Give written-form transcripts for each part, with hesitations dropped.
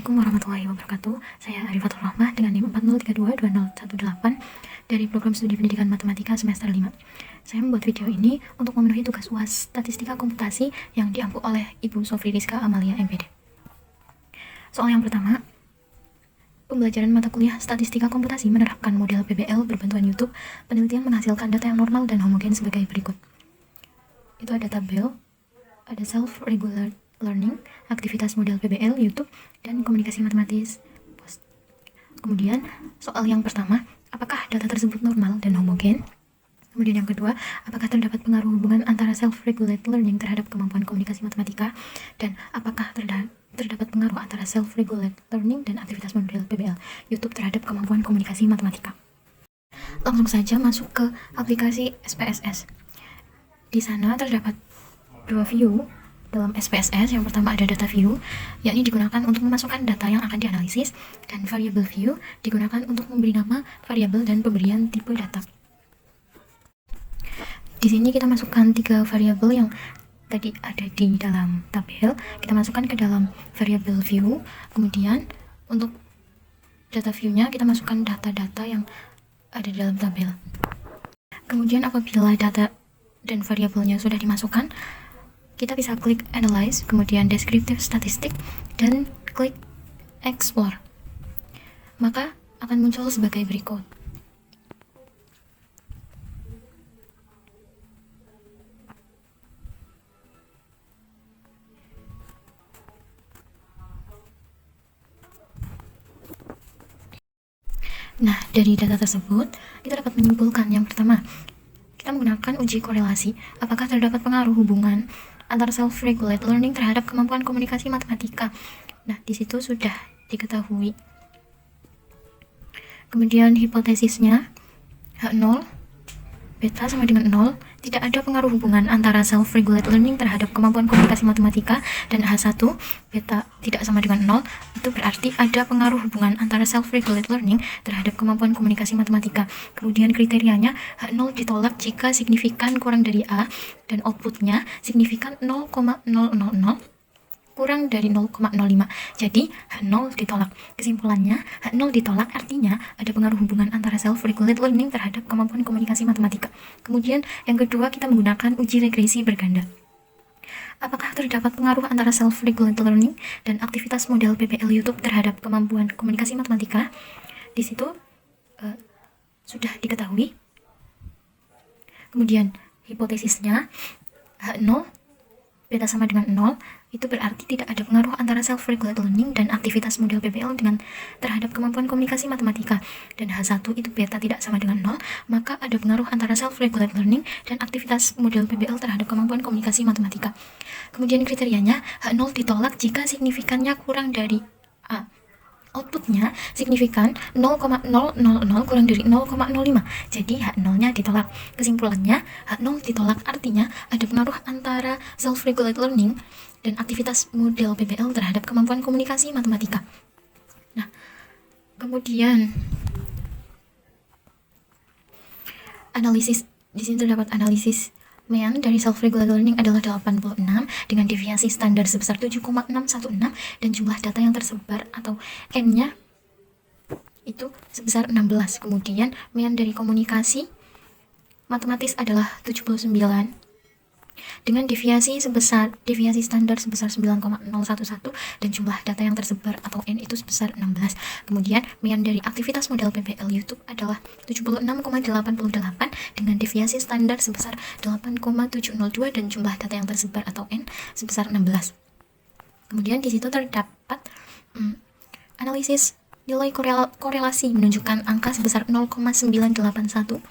Assalamualaikum warahmatullahi wabarakatuh. Saya Arifatul Rahmah dengan NIM 40322018 dari program studi pendidikan matematika semester 5. Saya membuat video ini untuk memenuhi tugas UAS Statistika Komputasi yang diampu oleh Ibu Sofri Rizka Amalia MPD. Soal yang pertama, pembelajaran mata kuliah Statistika Komputasi menerapkan model PBL berbantuan YouTube. Penelitian menghasilkan data yang normal dan homogen sebagai berikut. Itu ada tabel, ada self-regular learning, aktivitas model PBL, YouTube, dan komunikasi matematis post. Kemudian, soal yang pertama, apakah data tersebut normal dan homogen? Kemudian yang kedua, apakah terdapat pengaruh hubungan antara self-regulate learning terhadap kemampuan komunikasi matematika? Dan apakah terdapat pengaruh antara self-regulate learning dan aktivitas model PBL, YouTube terhadap kemampuan komunikasi matematika? Langsung saja masuk ke aplikasi SPSS. Di sana terdapat dua view. Dalam SPSS, yang pertama ada data view, yakni digunakan untuk memasukkan data yang akan dianalisis, dan variable view digunakan untuk memberi nama variabel dan pemberian tipe data. Di sini kita masukkan 3 variabel yang tadi ada di dalam tabel, kita masukkan ke dalam variable view. Kemudian untuk data view-nya kita masukkan data-data yang ada di dalam tabel. Kemudian apabila data dan variabelnya sudah dimasukkan, kita bisa klik Analyze, kemudian Descriptive Statistic, dan klik Explore. Maka akan muncul sebagai berikut. Nah, dari data tersebut, kita dapat menyimpulkan yang pertama, kita menggunakan uji korelasi. Apakah terdapat pengaruh hubungan antara self-regulate learning terhadap kemampuan komunikasi matematika? Nah, di situ sudah diketahui. Kemudian hipotesisnya H0, beta sama dengan 0, tidak ada pengaruh hubungan antara self-regulate learning terhadap kemampuan komunikasi matematika, dan H1, beta tidak sama dengan 0, itu berarti ada pengaruh hubungan antara self-regulate learning terhadap kemampuan komunikasi matematika. Kemudian kriterianya, H0 ditolak jika signifikan kurang dari A, dan outputnya signifikan 0,000 kurang dari 0,05. Jadi H0 ditolak. Kesimpulannya, H0 ditolak artinya ada pengaruh hubungan antara self-regulate learning terhadap kemampuan komunikasi matematika. Kemudian yang kedua, kita menggunakan uji regresi berganda. Apakah terdapat pengaruh antara self-regulate learning dan aktivitas model PBL YouTube terhadap kemampuan komunikasi matematika? Di situ sudah diketahui. Kemudian hipotesisnya H0, beta sama dengan 0, itu berarti tidak ada pengaruh antara self-regulate learning dan aktivitas model PBL terhadap kemampuan komunikasi matematika. Dan H1 itu beta tidak sama dengan 0, maka ada pengaruh antara self-regulate learning dan aktivitas model PBL terhadap kemampuan komunikasi matematika. Kemudian kriterianya, H0 ditolak jika signifikannya kurang dari A. Outputnya signifikan 0,000 kurang dari 0,05. Jadi H0-nya ditolak. Kesimpulannya, H0 ditolak artinya ada pengaruh antara self-regulate learning dan aktivitas model PBL terhadap kemampuan komunikasi matematika. Nah, kemudian analisis, di sini terdapat analisis mean dari self-regulate learning adalah 86 dengan deviasi standar sebesar 7,616 dan jumlah data yang tersebar atau N-nya itu sebesar 16. Kemudian mean dari komunikasi matematis adalah 79 dengan deviasi standar sebesar 9,011 dan jumlah data yang tersebar atau N itu sebesar 16. Kemudian mean dari aktivitas model PBL YouTube adalah 76,88 dengan deviasi standar sebesar 8,702 dan jumlah data yang tersebar atau N sebesar 16. Kemudian di situ terdapat analisis nilai korelasi menunjukkan angka sebesar 0,981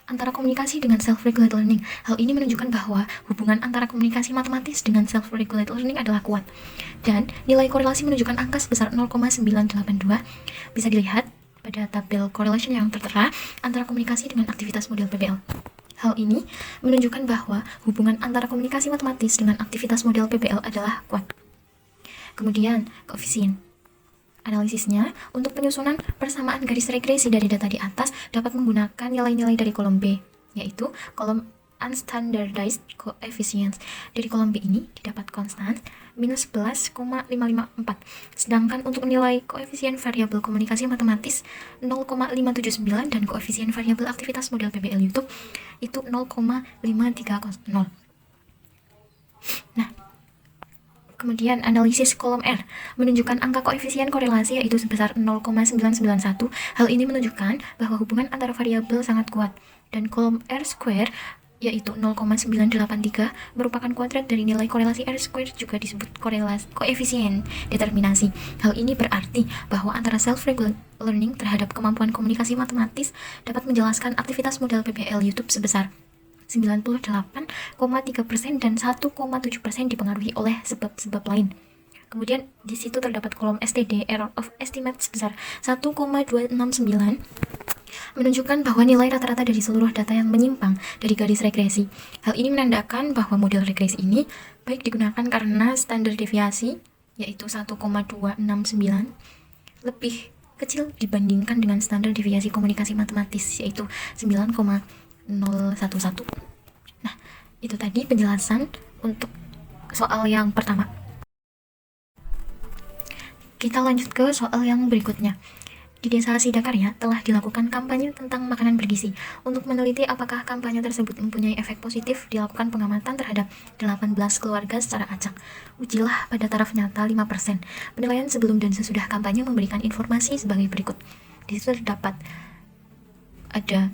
antara komunikasi dengan self-regulate learning. Hal ini menunjukkan bahwa hubungan antara komunikasi matematis dengan self-regulate learning adalah kuat. Dan nilai korelasi menunjukkan angka sebesar 0,982. Bisa dilihat pada tabel correlation yang tertera antara komunikasi dengan aktivitas model PBL. Hal ini menunjukkan bahwa hubungan antara komunikasi matematis dengan aktivitas model PBL adalah kuat. Kemudian, koefisien. Analisisnya, untuk penyusunan persamaan garis regresi dari data di atas dapat menggunakan nilai-nilai dari kolom B, yaitu kolom unstandardized coefficients. Dari kolom B ini didapat konstan, minus 11,554. Sedangkan untuk nilai koefisien variabel komunikasi matematis 0,579 dan koefisien variabel aktivitas model PBL YouTube itu 0,530. Nah, kemudian analisis kolom R menunjukkan angka koefisien korelasi yaitu sebesar 0,991. Hal ini menunjukkan bahwa hubungan antara variabel sangat kuat. Dan kolom R square yaitu 0,983 merupakan kuadrat dari nilai korelasi R square, juga disebut korelasi koefisien determinasi. Hal ini berarti bahwa antara self-regular learning terhadap kemampuan komunikasi matematis dapat menjelaskan aktivitas model PBL YouTube sebesar 98,3% dan 1,7% dipengaruhi oleh sebab-sebab lain. Kemudian di situ terdapat kolom STD, error of estimate sebesar 1,269, menunjukkan bahwa nilai rata-rata dari seluruh data yang menyimpang dari garis regresi. Hal ini menandakan bahwa model regresi ini baik digunakan karena standar deviasi yaitu 1,269 lebih kecil dibandingkan dengan standar deviasi komunikasi matematis yaitu 9,011. Nah, itu tadi penjelasan untuk soal yang pertama. Kita lanjut ke soal yang berikutnya. Di Desa Sidakarya telah dilakukan kampanye tentang makanan bergizi. Untuk meneliti apakah kampanye tersebut mempunyai efek positif, dilakukan pengamatan terhadap 18 keluarga secara acak. Ujilah pada taraf nyata 5%. Penilaian sebelum dan sesudah kampanye memberikan informasi sebagai berikut. Di situ terdapat ada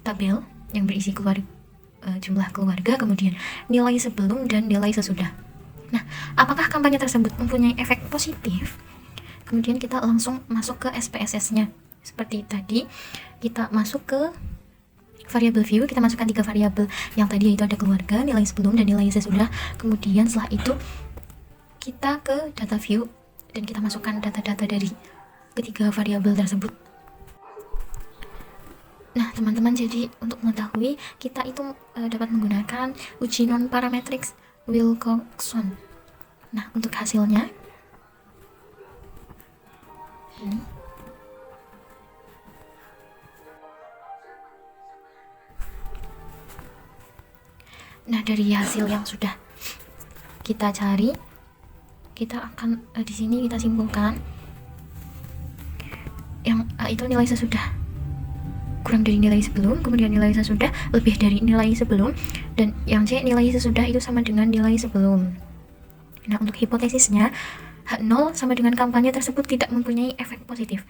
tabel yang berisi jumlah keluarga, kemudian nilai sebelum dan nilai sesudah. Nah, apakah kampanye tersebut mempunyai efek positif? Kemudian kita langsung masuk ke SPSS-nya. Seperti tadi, kita masuk ke variabel view, kita masukkan 3 variabel yang tadi yaitu ada keluarga, nilai sebelum, dan nilai sesudah. Kemudian setelah itu, kita ke data view, dan kita masukkan data-data dari ketiga variabel tersebut. Nah, teman-teman, jadi untuk mengetahui, kita itu dapat menggunakan uji non-parametric Wilcoxon. Nah, untuk hasilnya, ini. Nah, dari hasil yang sudah kita cari, kita akan di sini kita simpulkan yang A itu nilai sesudah kurang dari nilai sebelum, kemudian nilai sesudah lebih dari nilai sebelum, dan yang C nilai sesudah itu sama dengan nilai sebelum. Nah, untuk hipotesisnya H0 sama dengan kampanye tersebut tidak mempunyai efek positif.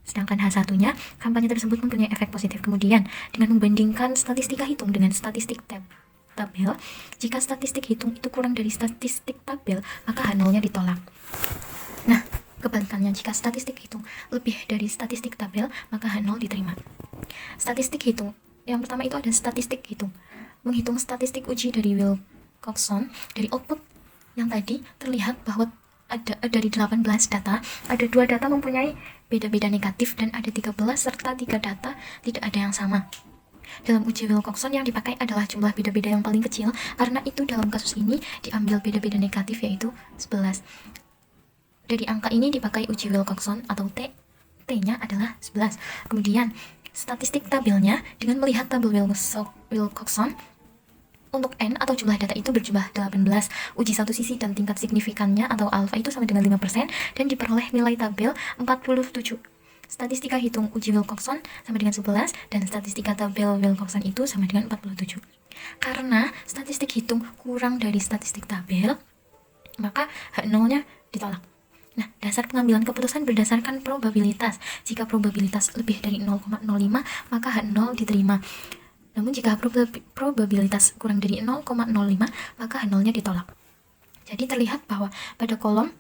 Sedangkan H1-nya, kampanye tersebut mempunyai efek positif. Kemudian, dengan membandingkan statistika hitung dengan statistik tabel, jika statistik hitung itu kurang dari statistik tabel, maka H0-nya ditolak. Nah, kebalikannya, jika statistik hitung lebih dari statistik tabel, maka H0 diterima. Statistik hitung, yang pertama itu ada statistik hitung. Menghitung statistik uji dari Wilcoxon, dari output yang tadi terlihat bahwa ada dari 18 data, ada 2 data mempunyai beda-beda negatif dan ada 13 serta 3 data tidak ada yang sama. Dalam uji Wilcoxon yang dipakai adalah jumlah beda-beda yang paling kecil, karena itu dalam kasus ini diambil beda-beda negatif yaitu 11. Dari angka ini dipakai uji Wilcoxon atau T-nya adalah 11. Kemudian statistik tabelnya dengan melihat tabel Wilcoxon untuk N atau jumlah data itu berjumlah 18, uji satu sisi dan tingkat signifikannya atau alfa itu sama dengan 5% dan diperoleh nilai tabel 47. Statistika hitung uji Wilcoxon sama dengan 11 dan statistika tabel Wilcoxon itu sama dengan 47. Karena statistik hitung kurang dari statistik tabel, maka H0-nya ditolak. Nah, dasar pengambilan keputusan berdasarkan probabilitas. Jika probabilitas lebih dari 0,05, maka H0 diterima. Namun jika probabilitas kurang dari 0,05, maka H0-nya ditolak. Jadi terlihat bahwa pada kolom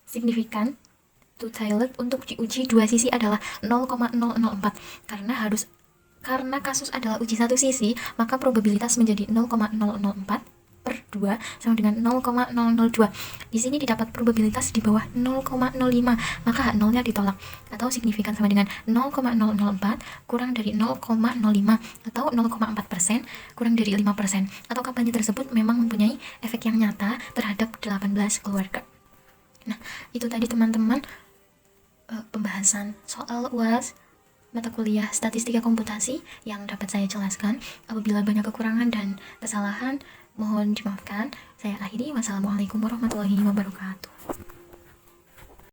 signifikan to tilde untuk diuji dua sisi adalah 0,004. Karena kasus adalah uji satu sisi, maka probabilitas menjadi 0,004 per 2 sama dengan 0,002. Di sini didapat probabilitas di bawah 0,05, maka H0-nya ditolak. Atau signifikan sama dengan 0,004 kurang dari 0,05 atau 0,4% kurang dari 5%. Atau kampanye tersebut memang mempunyai efek yang nyata terhadap 18 keluarga. Nah, itu tadi teman-teman pembahasan soal UAS mata kuliah Statistika Komputasi yang dapat saya jelaskan. Apabila banyak kekurangan dan kesalahan, Mohon dimaafkan. Saya akhiri. Wassalamualaikum warahmatullahi wabarakatuh.